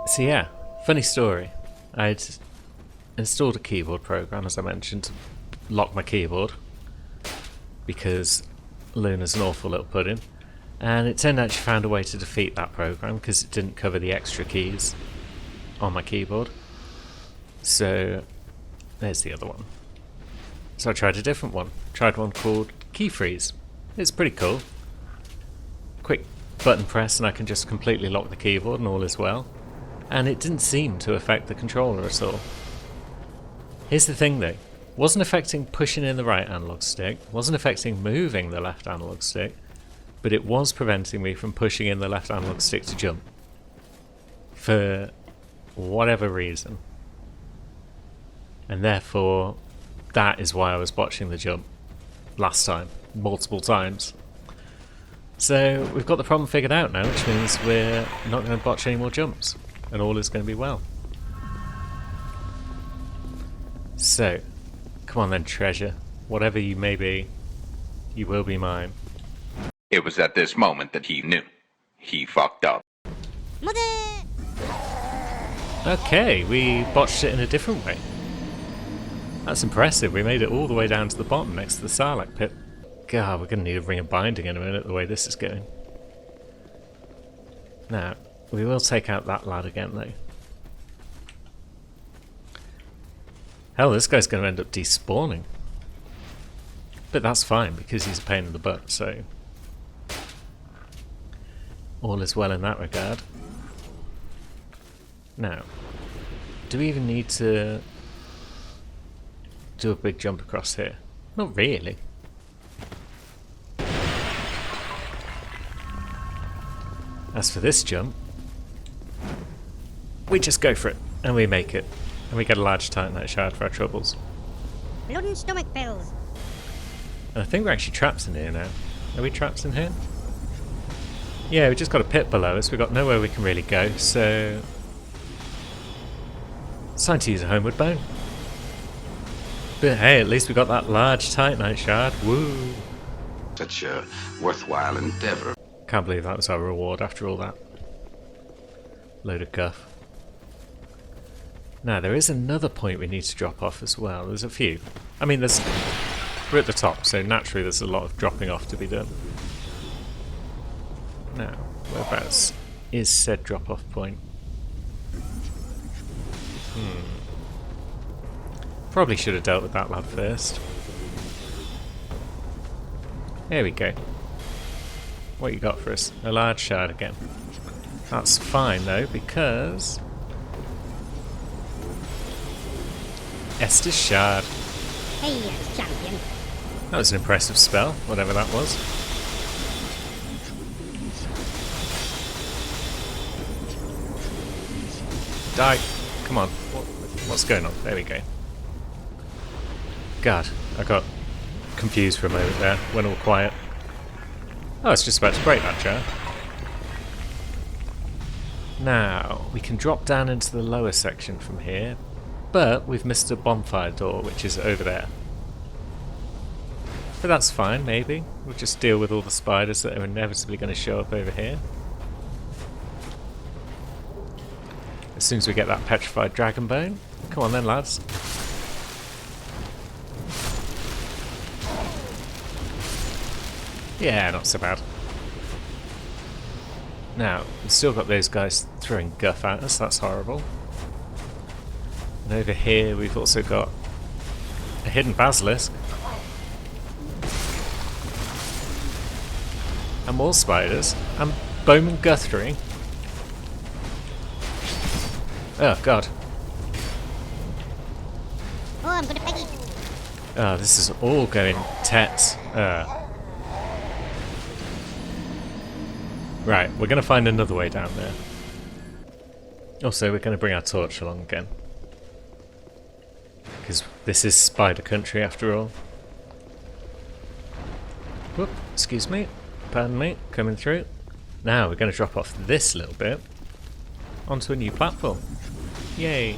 So yeah, funny story. I'd installed a keyboard program, as I mentioned, to lock my keyboard because Luna's an awful little pudding, and it turned out she found a way to defeat that program because it didn't cover the extra keys on my keyboard. So there's the other one. So I tried a different one. Tried one called Key Freeze. It's pretty cool. Quick button press and I can just completely lock the keyboard and all is well. And it didn't seem to affect the controller at all. Here's the thing though. Wasn't affecting pushing in the right analog stick, wasn't affecting moving the left analog stick, but it was preventing me from pushing in the left analog stick to jump. For whatever reason. And therefore, that is why I was botching the jump last time, multiple times. So we've got the problem figured out now, which means we're not going to botch any more jumps, and all is going to be well. So, come on then, treasure. Whatever you may be, you will be mine. It was at this moment that he knew. He fucked up. Okay, we botched it in a different way. That's impressive. We made it all the way down to the bottom next to the Sarlacc pit. God, we're going to need a ring of binding in a minute the way this is going. Now, we will take out that lad again though. Hell, this guy's going to end up despawning. But that's fine because he's a pain in the butt, so all is well in that regard. Now, do we even need to do a big jump across here? Not really. As for this jump, we just go for it, and we make it. And we get a large Titanite shard for our troubles. Blood and stomach pills. And I think we're actually trapped in here now. Are we trapped in here? Yeah, we just got a pit below us. We've got nowhere we can really go, so it's time to use a homeward bone. But hey, at least we got that large Titanite shard. Woo! Such a worthwhile endeavor. Can't believe that was our reward after all that. Load of guff. Now, there is another point we need to drop off as well. There's a few. I mean, we're at the top, so naturally there's a lot of dropping off to be done. Now, whereabouts is said drop-off point? Probably should have dealt with that lad first. There we go. What you got for us? A large shard again. That's fine though, because Estus Shard. Hey, champion. That was an impressive spell, whatever that was. Die! Come on. What's going on? There we go. God, I got confused for a moment there. Went all quiet. Oh, it's just about to break that jar. Now, we can drop down into the lower section from here, but we've missed a bonfire door, which is over there. But that's fine, maybe. We'll just deal with all the spiders that are inevitably going to show up over here. As soon as we get that petrified dragon bone. Come on then, lads. Yeah, not so bad. Now, we've still got those guys throwing guff at us, that's horrible. And over here we've also got a hidden basilisk. And more spiders. And Bowman Guthrie. Oh god. Oh, I'm gonna peg it. Oh, this is all going tets. Right, we're going to find another way down there. Also, we're going to bring our torch along again. Because this is spider country after all. Whoop, excuse me. Pardon me, coming through. Now we're going to drop off this little bit onto a new platform. Yay.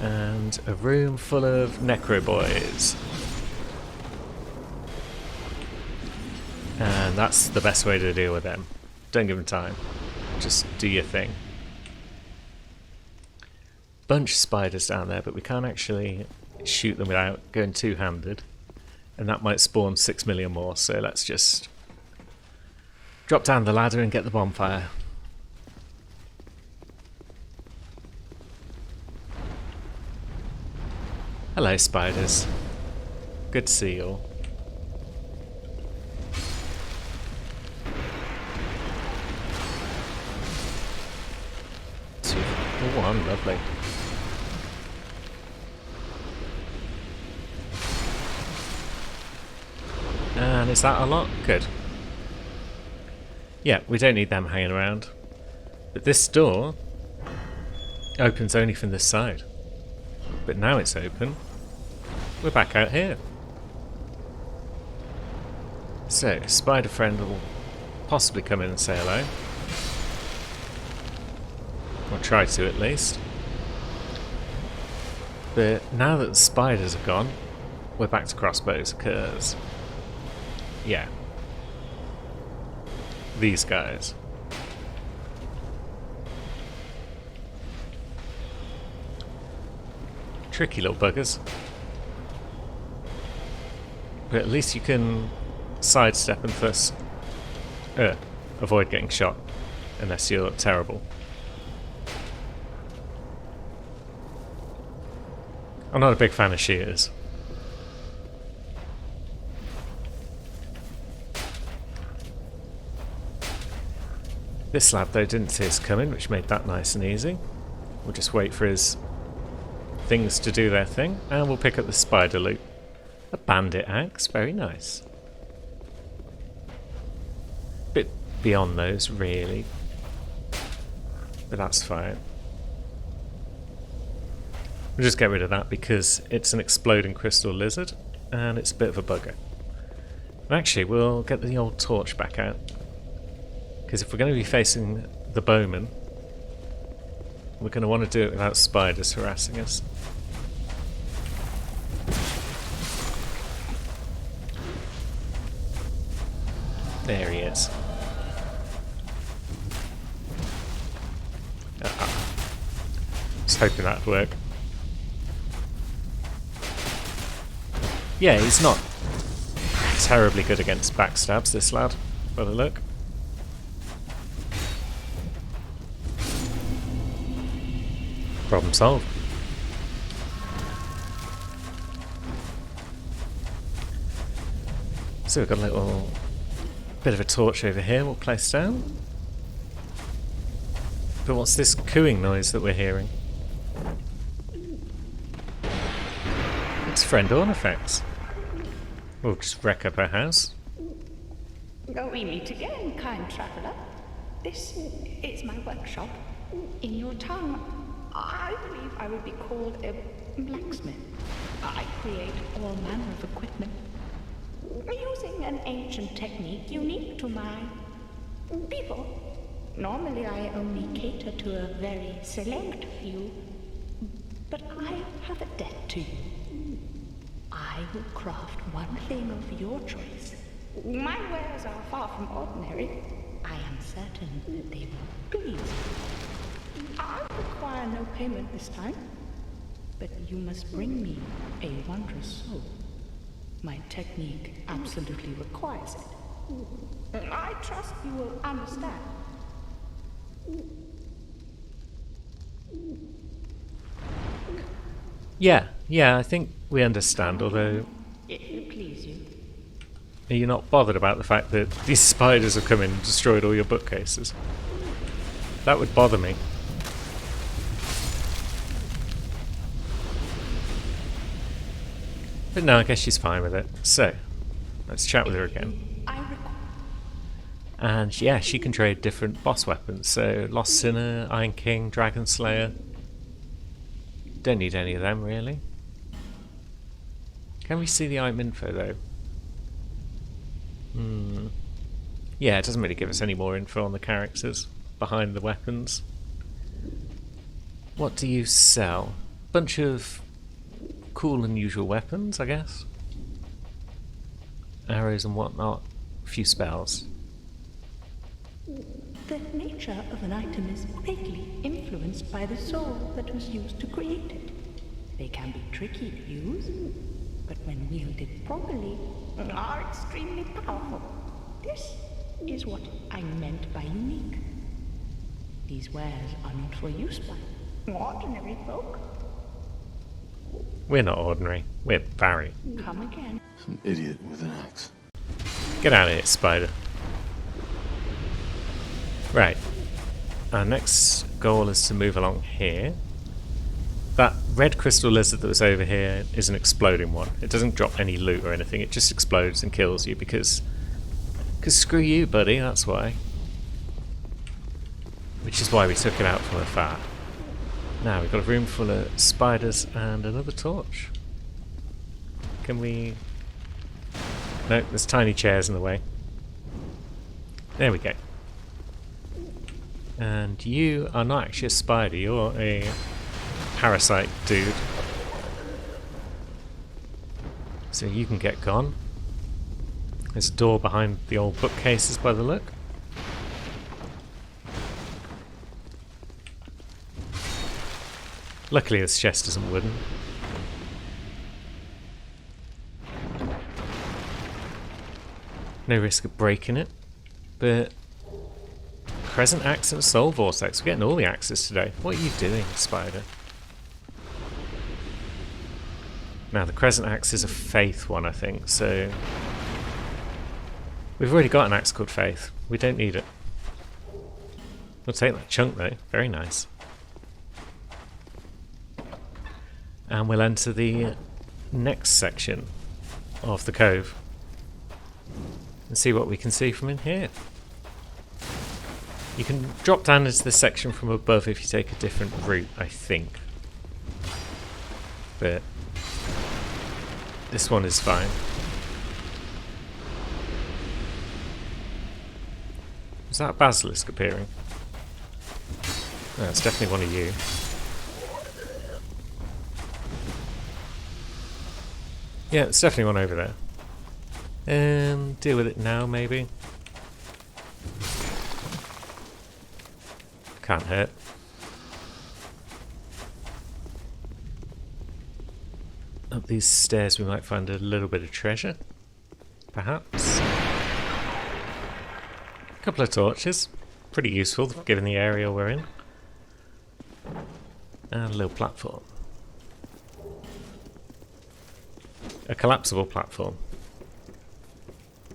And a room full of necro boys. And that's the best way to deal with them. Don't give them time. Just do your thing. Bunch of spiders down there, but we can't actually shoot them without going two-handed. And that might spawn 6 million more, so let's just drop down the ladder and get the bonfire. Hello, spiders. Good to see you all. 2 for 1, lovely. And is that a lot? Good. Yeah, we don't need them hanging around. But this door opens only from this side. But now it's open. We're back out here. So, Spider Friend will possibly come in and say hello. Or try to, at least. But now that the spiders are gone, we're back to crossbows, because... yeah. These guys. Tricky little buggers. But at least you can sidestep and first avoid getting shot. Unless you're terrible. I'm not a big fan of shears. This lad though didn't see us coming, which made that nice and easy. We'll just wait for his things to do their thing, and we'll pick up the spider loot. A bandit axe, very nice. Bit beyond those, really. But that's fine. We'll just get rid of that because it's an exploding crystal lizard, and it's a bit of a bugger. And actually, we'll get the old torch back out. Because if we're going to be facing the bowman, we're going to want to do it without spiders harassing us. There he is. I was hoping that'd work. Yeah, he's not terribly good against backstabs, this lad, by the look. Problem solved. So we've got a little bit of a torch over here we'll place down. But what's this cooing noise that we're hearing? It's friend Ornifex. We'll just wreck up her house. We meet again, kind traveller. This is my workshop. In your tongue, I believe I would be called a blacksmith. I create all manner of equipment, using an ancient technique unique to my people. Normally I only cater to a very select few, but I have a debt to you. I will craft one thing of your choice. My wares are far from ordinary. I am certain they will please you. I require no payment this time, but you must bring me a wondrous soul. My technique absolutely requires it. I trust you will understand. Yeah, I think we understand, although... If it please you. Are you not bothered about the fact that these spiders have come in and destroyed all your bookcases? That would bother me. But no, I guess she's fine with it. So, let's chat with her again. And yeah, she can trade different boss weapons. So, Lost Sinner, Iron King, Dragon Slayer. Don't need any of them, really. Can we see the item info, though? Yeah, it doesn't really give us any more info on the characters behind the weapons. What do you sell? Bunch of cool, unusual weapons, I guess. Arrows and whatnot. A few spells. The nature of an item is greatly influenced by the soul that was used to create it. They can be tricky to use, but when wielded properly, are extremely powerful. This is what I meant by unique. These wares are not for use by ordinary folk. We're not ordinary. We're Barry. Come again. Some idiot with an axe. Get out of here, spider. Right. Our next goal is to move along here. That red crystal lizard that was over here is an exploding one. It doesn't drop any loot or anything. It just explodes and kills you because screw you, buddy, that's why. Which is why we took it out from afar. Now, we've got a room full of spiders and another torch. Can we... No, there's tiny chairs in the way. There we go. And you are not actually a spider, you're a parasite dude. So you can get gone. There's a door behind the old bookcases by the look. Luckily this chest isn't wooden. No risk of breaking it. But Crescent Axe and Soul Vortex. We're getting all the axes today. What are you doing, spider? Now the Crescent Axe is a Faith one, I think, so... We've already got an axe called Faith. We don't need it. We'll take that chunk though. Very nice. And we'll enter the next section of the cove. And see what we can see from in here. You can drop down into this section from above if you take a different route, I think. But this one is fine. Is that a basilisk appearing? No, it's definitely one of you. Yeah, it's definitely one over there. Deal with it now, maybe. Can't hurt. Up these stairs we might find a little bit of treasure. Perhaps. A couple of torches. Pretty useful given the area we're in. And a little platform. A collapsible platform.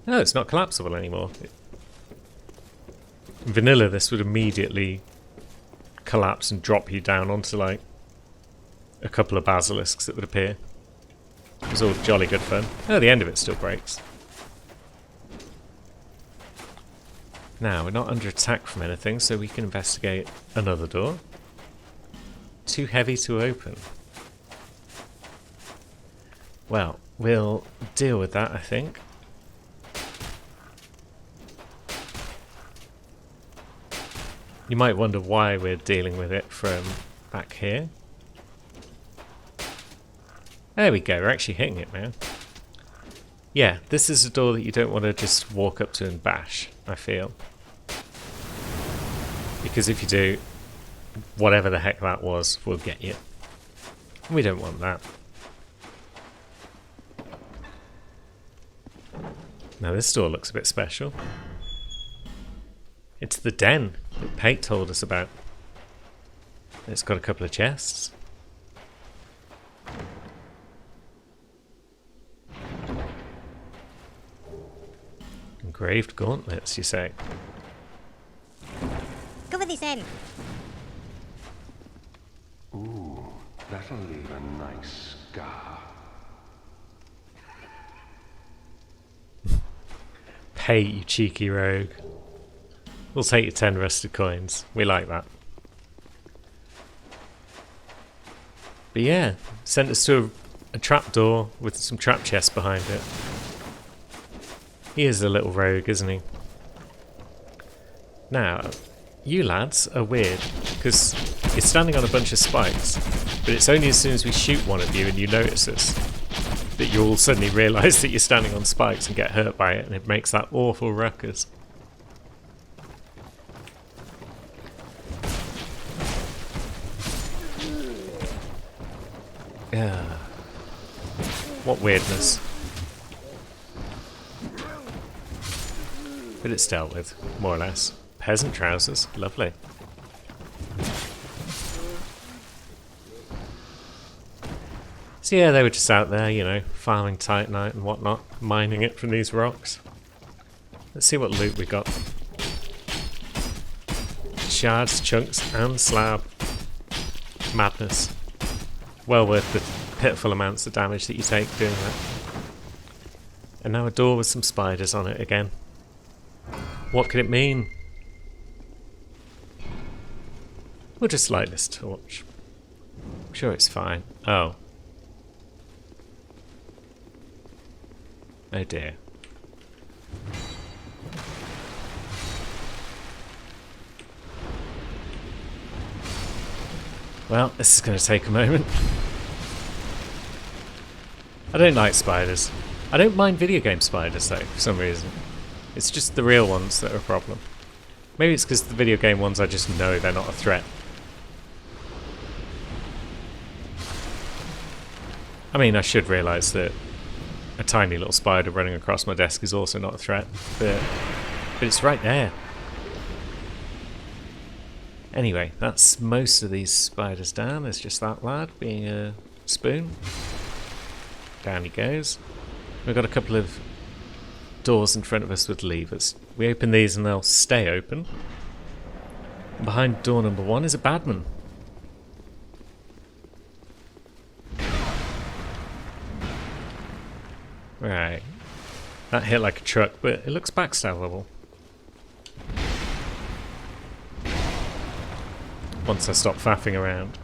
No, it's not collapsible anymore. In vanilla this would immediately collapse and drop you down onto like a couple of basilisks that would appear. It was all jolly good fun. Oh, the end of it still breaks. Now, we're not under attack from anything, so we can investigate another door. Too heavy to open. Well, we'll deal with that, I think. You might wonder why we're dealing with it from back here. There we go, we're actually hitting it now. Yeah, this is a door that you don't want to just walk up to and bash, I feel. Because if you do, whatever the heck that was will get you. We don't want that. Now this door looks a bit special. It's the den that Pate told us about. It's got a couple of chests. Engraved gauntlets, you say? Cover this end. Ooh, that'll leave a nice scar. Pay, you cheeky rogue. We'll take your 10 rusted coins. We like that. But yeah, sent us to a trapdoor with some trap chests behind it. He is a little rogue, isn't he? Now, you lads are weird, because you're standing on a bunch of spikes, but it's only as soon as we shoot one of you and you notice us that you all suddenly realise that you're standing on spikes and get hurt by it, and it makes that awful ruckus. Yeah. What weirdness. But it's dealt with, more or less. Peasant trousers, lovely. So yeah, they were just out there, you know, farming titanite and whatnot, mining it from these rocks. Let's see what loot we got. Shards, chunks, and slab. Madness. Well worth the pitiful amounts of damage that you take doing that. And now a door with some spiders on it again. What could it mean? We'll just light this torch. I'm sure it's fine. Oh. Oh dear. Well, this is going to take a moment. I don't like spiders. I don't mind video game spiders though, for some reason. It's just the real ones that are a problem. Maybe it's because the video game ones I just know they're not a threat. I mean, I should realise that a tiny little spider running across my desk is also not a threat, but it's right there. Anyway, that's most of these spiders down. There's just that lad being a spoon. Down he goes. We've got a couple of doors in front of us with levers. We open these and they'll stay open. And behind door number 1 is a badman. Right. That hit like a truck, but it looks backstabbable. Once I stop faffing around.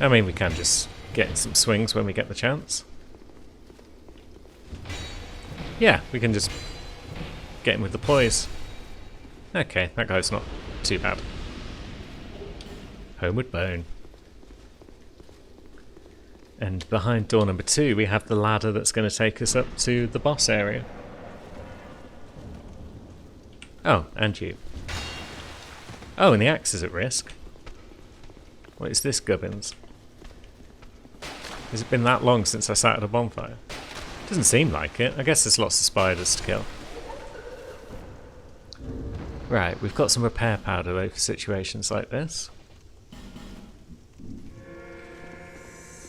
I mean, we can just get in some swings when we get the chance. Yeah, we can just get in with the poise. Okay, that guy's not too bad. Homeward Bone. And behind door number 2 we have the ladder that's going to take us up to the boss area. Oh, and you. Oh, and the axe is at risk. What is this, gubbins? Has it been that long since I sat at a bonfire? Doesn't seem like it. I guess there's lots of spiders to kill. Right, we've got some repair powder though for situations like this.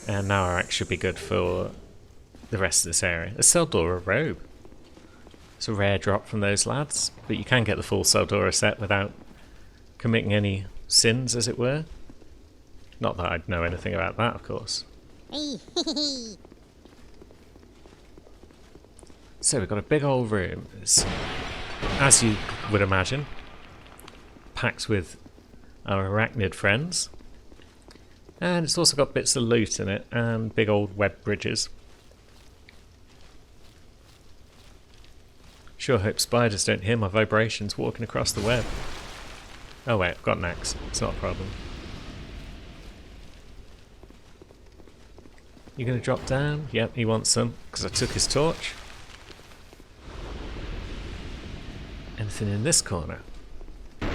And now our axe should be good for the rest of this area. A Seldora robe. It's a rare drop from those lads, but you can get the full Seldora set without committing any sins, as it were. Not that I'd know anything about that, of course. Hey, So we've got a big old room. It's, as you would imagine, packed with our arachnid friends. And it's also got bits of loot in it and big old web bridges. Sure hope spiders don't hear my vibrations walking across the web. Oh wait, I've got an axe. It's not a problem. You gonna drop down? Yep, he wants some, because I took his torch. Anything in this corner? A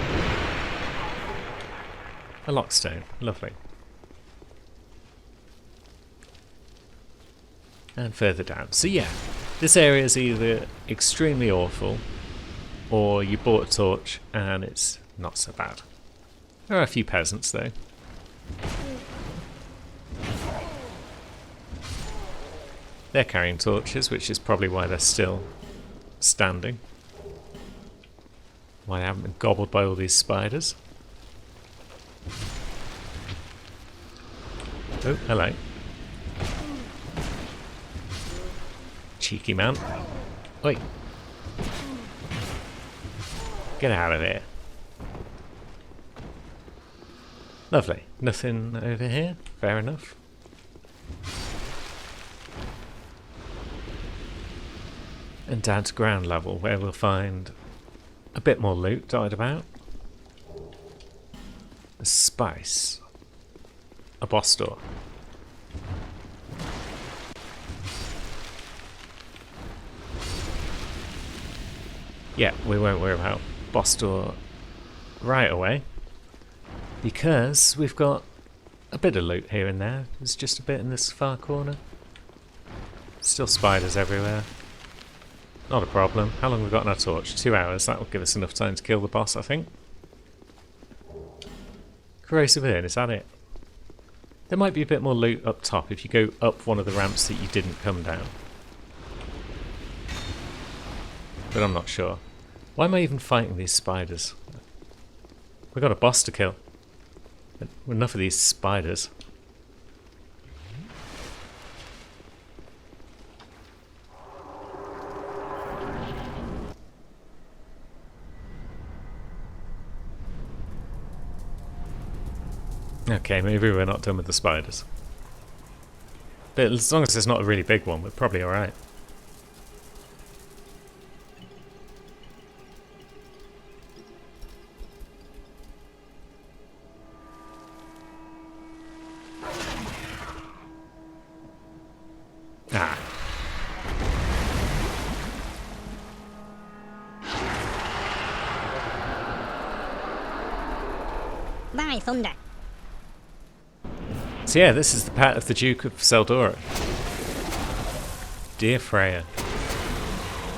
lockstone. Lovely. And further down. So yeah, this area is either extremely awful, or you bought a torch and it's not so bad. There are a few peasants though. They're carrying torches, which is probably why they're still standing. Why they haven't been gobbled by all these spiders. Oh, hello. Cheeky man. Wait. Get out of here. Lovely. Nothing over here. Fair enough. And down to ground level, where we'll find a bit more loot dotted about. A spice. A boss door. Yeah, we won't worry about boss door right away. Because we've got a bit of loot here and there. There's just a bit in this far corner. Still spiders everywhere. Not a problem. How long have we got in our torch? 2 hours. That will give us enough time to kill the boss, I think. Corrosive urn, is that it? There might be a bit more loot up top if you go up one of the ramps that you didn't come down. But I'm not sure. Why am I even fighting these spiders? We've got a boss to kill. Enough of these spiders. Okay, maybe we're not done with the spiders. But as long as it's not a really big one, we're probably alright. Ah. By thunder. So yeah, this is the path of the Duke of Seldora. Dear Freya.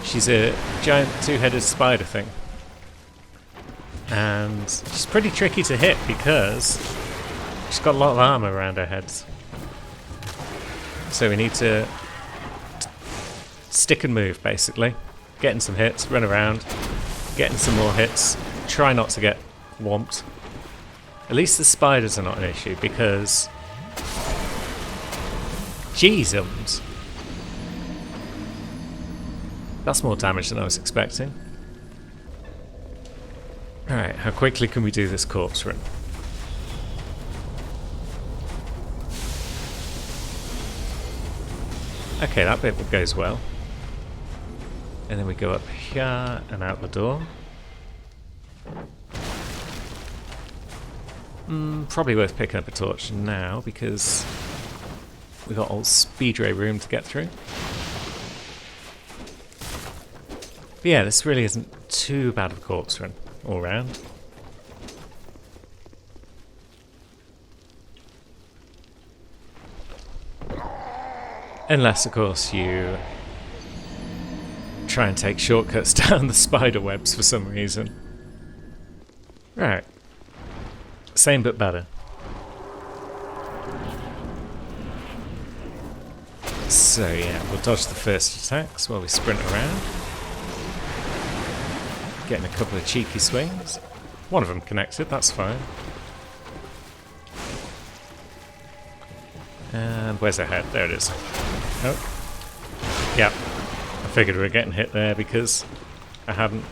She's a giant two-headed spider thing. And she's pretty tricky to hit because she's got a lot of armor around her heads. So we need to stick and move, basically. Getting some hits, run around, getting some more hits. Try not to get whomped. At least the spiders are not an issue because... Jeezums! That's more damage than I was expecting. Alright, how quickly can we do this corpse run? Okay, that bit goes well. And then we go up here and out the door. Probably worth picking up a torch now because we've got old Speedray room to get through. But yeah, this really isn't too bad of a corpse run all round. Unless, of course, you try and take shortcuts down the spider webs for some reason. Right. Same but better. So yeah, we'll dodge the first attacks while we sprint around. Getting a couple of cheeky swings. One of them connected, that's fine. And where's her head? There it is. Oh. Yep. I figured we were getting hit there because I hadn't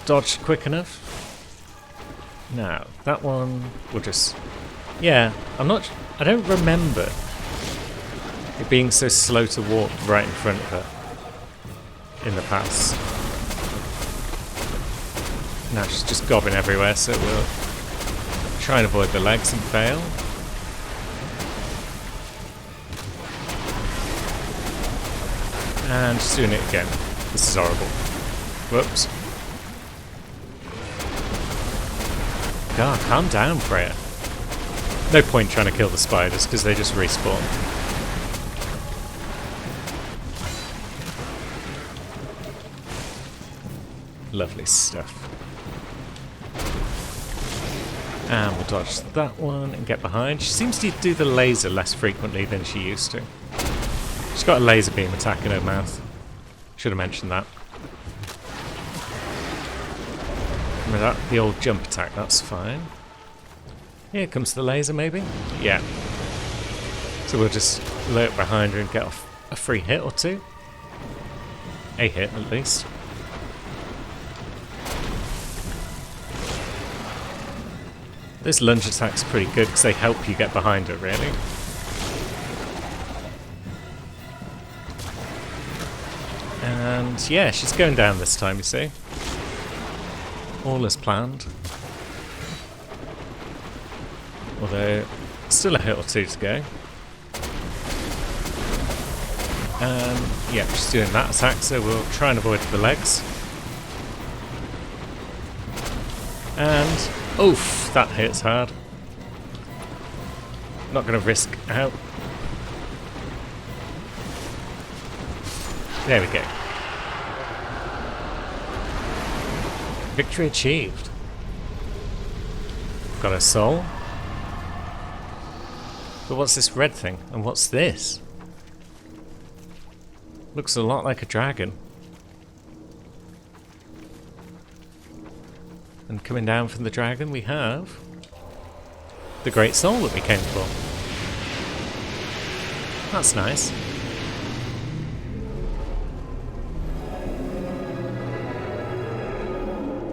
dodged quick enough. Now, that one will just... Yeah, I don't remember it being so slow to walk right in front of her in the past. Now she's just gobbing everywhere, so we'll try and avoid the legs and fail. And just doing it again. This is horrible. Whoops. God, calm down, Freya. No point trying to kill the spiders, because they just respawn. Lovely stuff. And we'll dodge that one and get behind. She seems to do the laser less frequently than she used to. She's got a laser beam attack in her mouth. Should have mentioned that. That, the old jump attack, that's fine. Here comes the laser, maybe? Yeah. So we'll just lurk behind her and get off a free hit or two. A hit, at least. This lunge attack's pretty good because they help you get behind her, really. And yeah, she's going down this time, you see. All as planned. Although, still a hit or two to go. Yeah, she's doing that attack, so we'll try and avoid the legs. And oof, that hits hard. Not going to risk out. There we go. Victory achieved. Got a soul. But what's this red thing? And what's this? Looks a lot like a dragon. And coming down from the dragon we have the great soul that we came for. That's nice.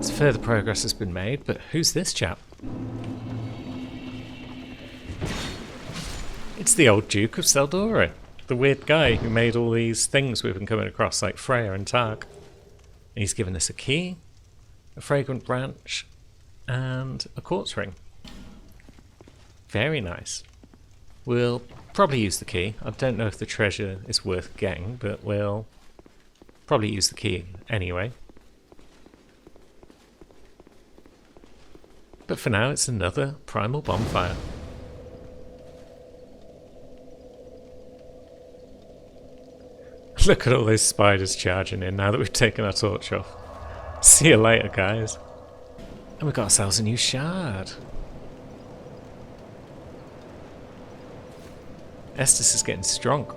So further progress has been made, but who's this chap? It's the old Duke of Seldora, the weird guy who made all these things we've been coming across, like Freya and Targ. And he's given us a key, a fragrant branch, and a quartz ring. Very nice. We'll probably use the key. I don't know if the treasure is worth getting, but we'll probably use the key anyway. But for now, it's another primal bonfire. Look at all those spiders charging in now that we've taken our torch off. See you later, guys. And we got ourselves a new shard. Estus is getting strong.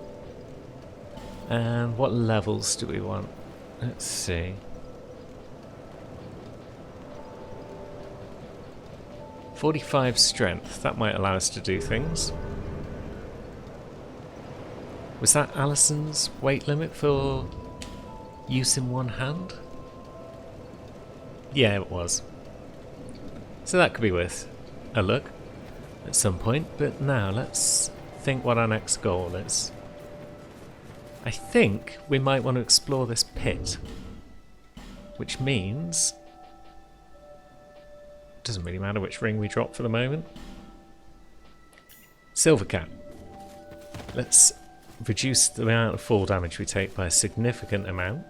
And what levels do we want? Let's see. 45 strength. That might allow us to do things. Was that Alison's weight limit for use in one hand? Yeah, it was. So that could be worth a look at some point, but now let's think what our next goal is. I think we might want to explore this pit, which means it doesn't really matter which ring we drop for the moment. Silver Cat. Let's reduce the amount of fall damage we take by a significant amount.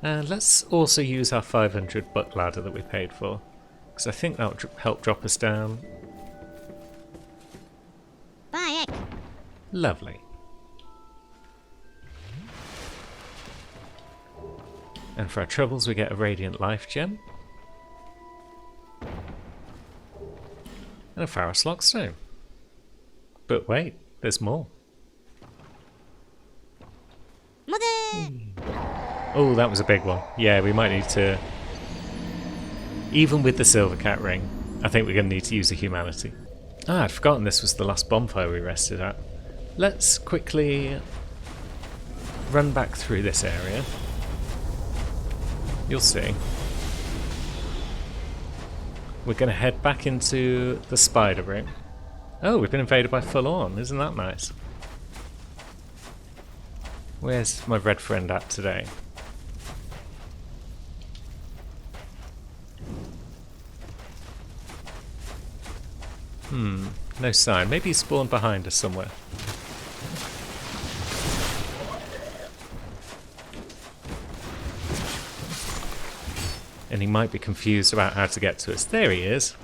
And let's also use our 500 buck ladder that we paid for, because I think that will help drop us down. Bye, Eck. Lovely. And for our troubles we get a Radiant Life Gem. And a Pharos Lockstone. But wait, there's more. Mother! Oh, that was a big one. Yeah, we might need to... Even with the Silver Cat ring, I think we're going to need to use a Humanity. Ah, I'd forgotten this was the last bonfire we rested at. Let's quickly run back through this area. You'll see. We're going to head back into the spider ring. Oh, we've been invaded by Forlorn. Isn't that nice? Where's my red friend at today? No sign. Maybe he spawned behind us somewhere. And he might be confused about how to get to us. There he is.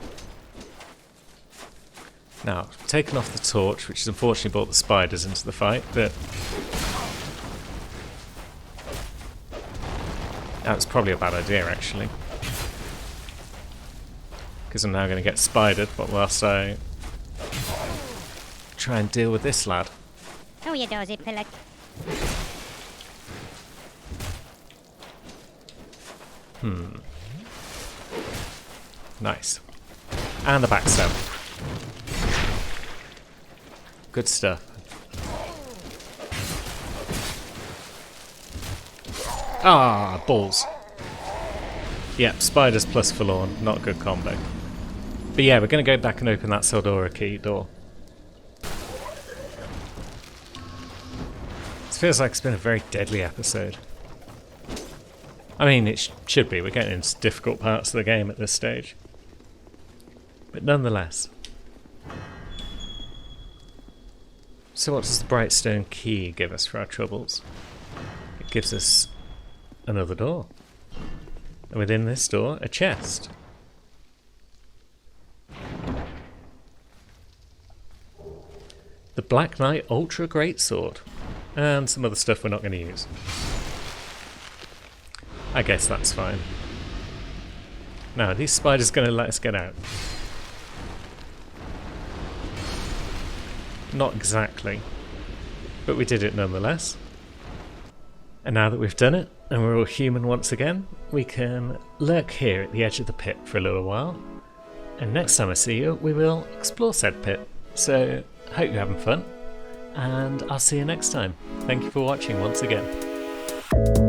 Now, I've taken off the torch, which has unfortunately brought the spiders into the fight, but that was probably a bad idea, actually. Because I'm now going to get spidered, but whilst I try and deal with this lad. Oh, you dozy pillock. Nice. And the backstab. Good stuff. Ah, balls. Yep, spiders plus Forlorn, not a good combo. But yeah, we're going to go back and open that Seldora key door. This feels like it's been a very deadly episode. I mean, it should be. We're getting into difficult parts of the game at this stage. But nonetheless. So what does the Brightstone key give us for our troubles? It gives us another door. And within this door, a chest. the Black Knight Ultra Greatsword, and some other stuff we're not going to use. I guess that's fine. Now, are these spiders going to let us get out? Not exactly, but we did it nonetheless. And now that we've done it, and we're all human once again, we can lurk here at the edge of the pit for a little while. And next time I see you, we will explore said pit. So, hope you're having fun, and I'll see you next time. Thank you for watching once again.